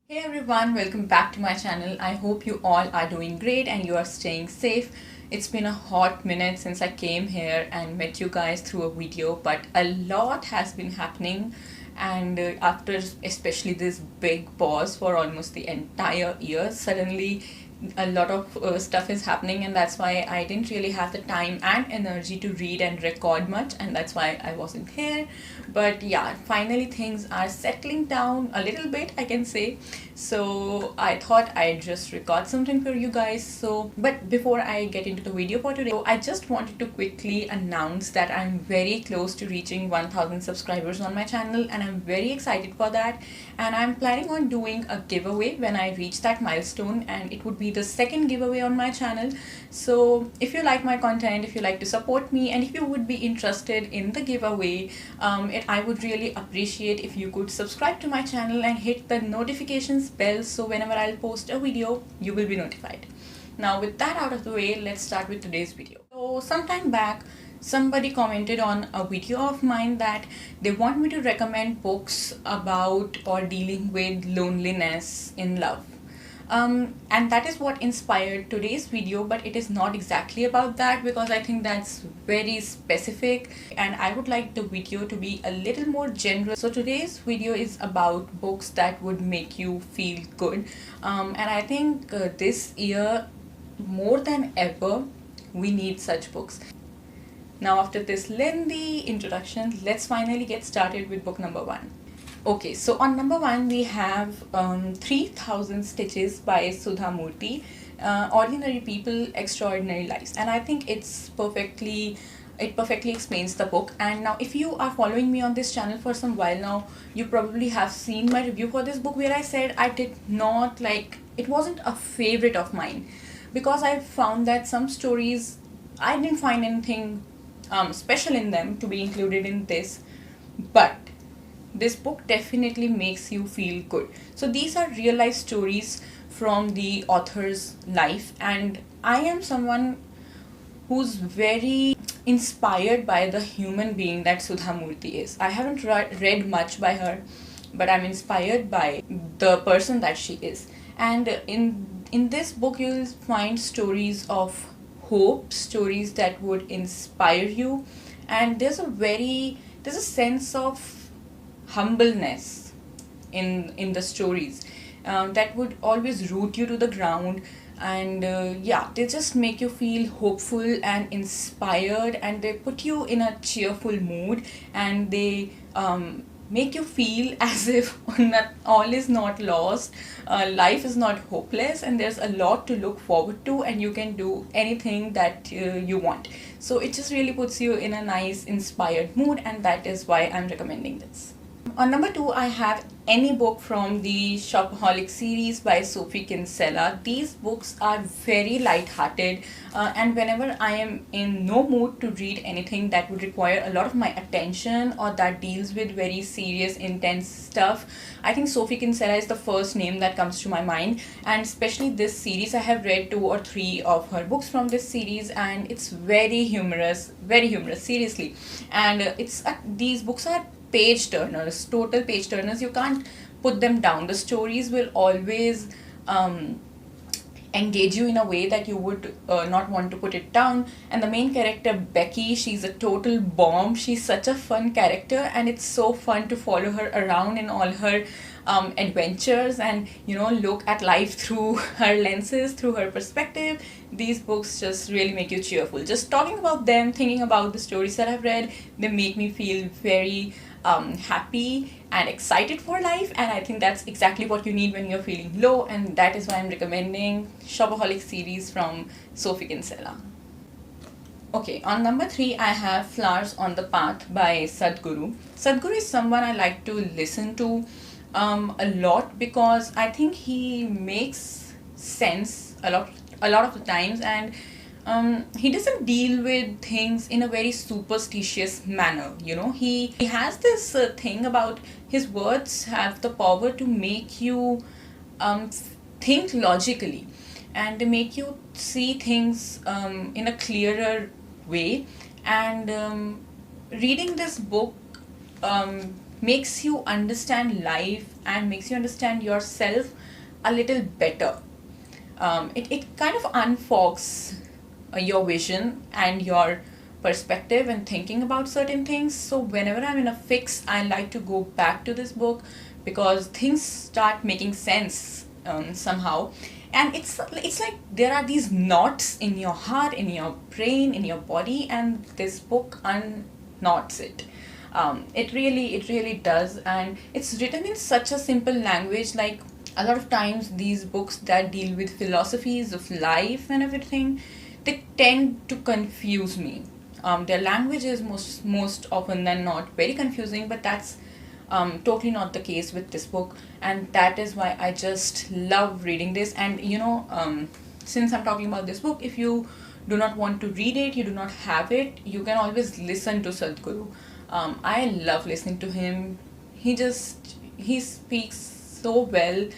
Hey everyone, welcome back to my channel. I hope you all are doing great and you are staying safe. It's been a hot minute since I came here and met you guys through a video, but a lot has been happening, and after especially this big pause for almost the entire year, suddenly a lot of stuff is happening, and that's why I didn't really have the time and energy to read and record much, and that's why I wasn't here. But yeah, finally things are settling down a little bit, I can say. So I thought I'd just record something for you guys. But before I get into the video for today, I just wanted to quickly announce that I'm very close to reaching 1000 subscribers on my channel, and I'm very excited for that. And I'm planning on doing a giveaway when I reach that milestone, and it would be the second giveaway on my channel. So if you like my content, if you like to support me, and if you would be interested in the giveaway, I would really appreciate if you could subscribe to my channel and hit the notifications bell, so whenever I'll post a video, you will be notified. Now with that out of the way, let's start with today's video. So sometime back, somebody commented on a video of mine that they want me to recommend books about or dealing with loneliness in love. And that is what inspired today's video, but it is not exactly about that because I think that's very specific and I would like the video to be a little more general. So today's video is about books that would make you feel good, and I think this year more than ever we need such books. Now after this lengthy introduction, let's finally get started with book number one. Okay, so on number one we have 3000 Stitches by Sudha Murthy, Ordinary People, Extraordinary Lives, and I think it perfectly explains the book. And now if you are following me on this channel for some while now, you probably have seen my review for this book where I said I did not like, it wasn't a favorite of mine because I found that some stories I didn't find anything special in them to be included in this, but this book definitely makes you feel good. So these are real life stories from the author's life, and I am someone who's very inspired by the human being that Sudha Murthy is. I haven't read much by her, but I'm inspired by the person that she is. And in this book you'll find stories of hope, stories that would inspire you, and there's a sense of humbleness in the stories that would always root you to the ground. And yeah, they just make you feel hopeful and inspired, and they put you in a cheerful mood, and they make you feel as if not, all is not lost, life is not hopeless, and there's a lot to look forward to, and you can do anything that you want. So it just really puts you in a nice inspired mood, and that is why I'm recommending this. On number two, I have Any Book from the Shopaholic series by Sophie Kinsella. These books are very light-hearted, and whenever I am in no mood to read anything that would require a lot of my attention or that deals with very serious, intense stuff, I think Sophie Kinsella is the first name that comes to my mind. And especially this series, I have read 2 or 3 of her books from this series, and it's very humorous, seriously. And these books are page turners, total page turners. You can't put them down. The stories will always engage you in a way that you would not want to put it down. And the main character, Becky, she's a total bomb. She's such a fun character, and it's so fun to follow her around in all her adventures and look at life through her lenses, through her perspective. These books just really make you cheerful. Just talking about them, thinking about the stories that I've read, they make me feel very happy and excited for life, and I think that's exactly what you need when you're feeling low, and that is why I'm recommending Shopaholic series from Sophie Kinsella. Okay, on number 3 I have Flowers on the Path by Sadhguru. Sadhguru is someone I like to listen to a lot because I think he makes sense a lot of the times, and he doesn't deal with things in a very superstitious manner. He has this thing about his words have the power to make you think logically and to make you see things in a clearer way. And reading this book makes you understand life and makes you understand yourself a little better. It kind of unfogs your vision and your perspective and thinking about certain things. So whenever I'm in a fix, I like to go back to this book because things start making sense somehow. And it's like there are these knots in your heart, in your brain, in your body, and this book unknots it. It really does, and it's written in such a simple language. Like, a lot of times these books that deal with philosophies of life and everything, they tend to confuse me. Their language is most often than not very confusing, but that's totally not the case with this book, and that is why I just love reading this. And since I'm talking about this book, if you do not want to read it, you do not have it, you can always listen to Sadhguru. I love listening to him. He speaks so well.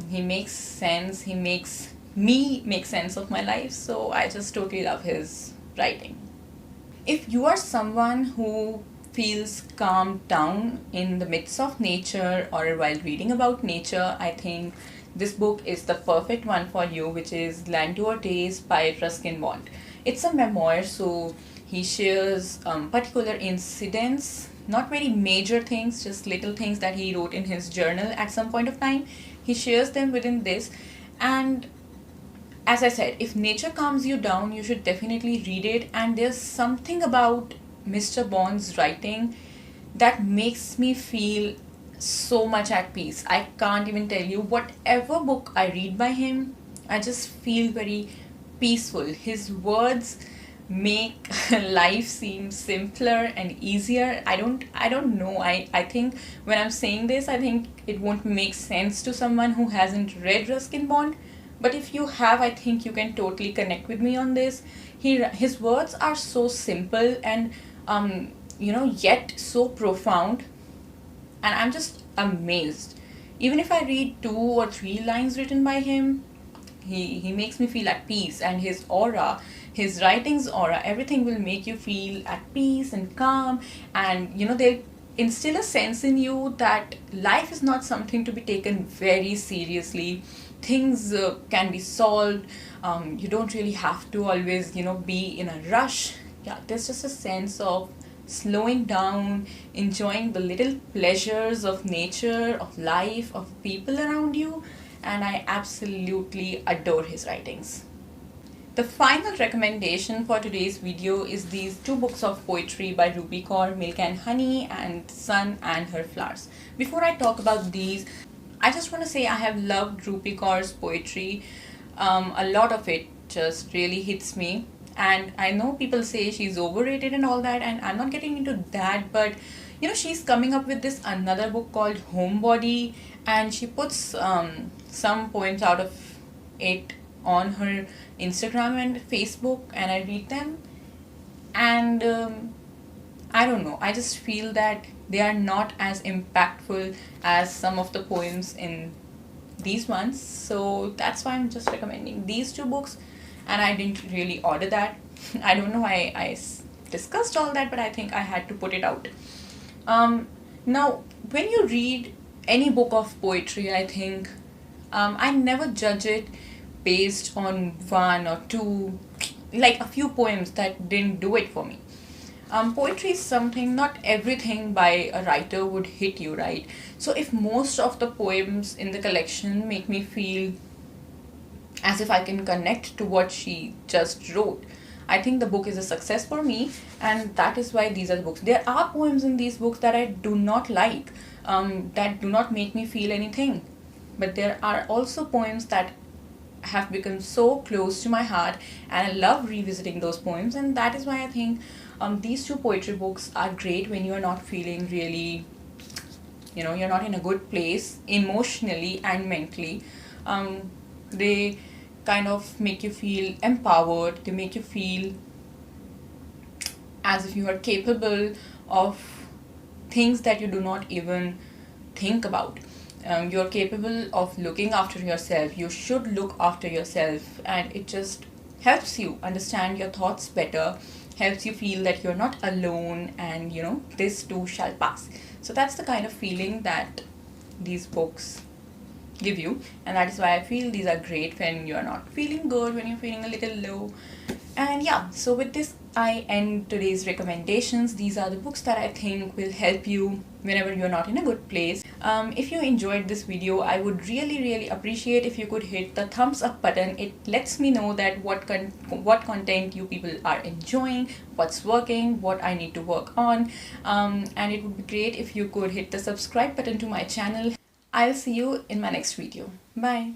He makes sense. He makes me make sense of my life. So I just totally love his writing. If you are someone who feels calmed down in the midst of nature or while reading about nature, I think this book is the perfect one for you, which is Land Your Days by Ruskin Bond. It's a memoir, so he shares particular incidents, not very major things, just little things that he wrote in his journal at some point of time. He shares them within this. And as I said, if nature calms you down, you should definitely read it. And there's something about Mr. Bond's writing that makes me feel so much at peace. I can't even tell you. Whatever book I read by him, I just feel very peaceful. His words make life seem simpler and easier. I don't know. I think when I'm saying this, I think it won't make sense to someone who hasn't read Ruskin Bond. But if you have, I think you can totally connect with me on this. His words are so simple and yet so profound, and I'm just amazed. Even if I read 2 or 3 lines written by him, he makes me feel at peace, and his aura, his writing's aura, everything will make you feel at peace and calm, and they'll instill a sense in you that life is not something to be taken very seriously. Things can be solved. You don't really have to always be in a rush. Yeah, there's just a sense of slowing down, enjoying the little pleasures of nature, of life, of people around you, and I absolutely adore his writings. The final recommendation for today's video is these 2 books of poetry by Ruby Kaur, Milk and Honey and Sun and Her Flowers. Before I talk about these, I just want to say I have loved Rupi Kaur's poetry. A lot of it just really hits me. And I know people say she's overrated and all that, and I'm not getting into that, but she's coming up with this another book called Homebody, and she puts some poems out of it on her Instagram and Facebook, and I read them, and I don't know, I just feel that they are not as impactful as some of the poems in these ones. So that's why I'm just recommending these 2 books, and I didn't really order that. I don't know why I discussed all that, but I think I had to put it out. Now, when you read any book of poetry, I think I never judge it based on 1 or 2, like a few poems that didn't do it for me. Poetry is something, not everything by a writer would hit you, right? So if most of the poems in the collection make me feel as if I can connect to what she just wrote, I think the book is a success for me, and that is why these are the books. There are poems in these books that I do not like, that do not make me feel anything. But there are also poems that have become so close to my heart, and I love revisiting those poems, and that is why I think these 2 poetry books are great when you are not feeling really, you're not in a good place emotionally and mentally. They kind of make you feel empowered. They make you feel as if you are capable of things that you do not even think about. You're capable of looking after yourself. You should look after yourself, and it just helps you understand your thoughts better, helps you feel that you're not alone, and this too shall pass. So that's the kind of feeling that these books give you, and that is why I feel these are great when you're not feeling good, when you're feeling a little low. And yeah, so with this I end today's recommendations. These are the books that I think will help you whenever you're not in a good place. If you enjoyed this video, I would really appreciate if you could hit the thumbs up button. It lets me know that what content you people are enjoying, what's working, what I need to work on. And it would be great if you could hit the subscribe button to my channel. I'll see you in my next video. Bye.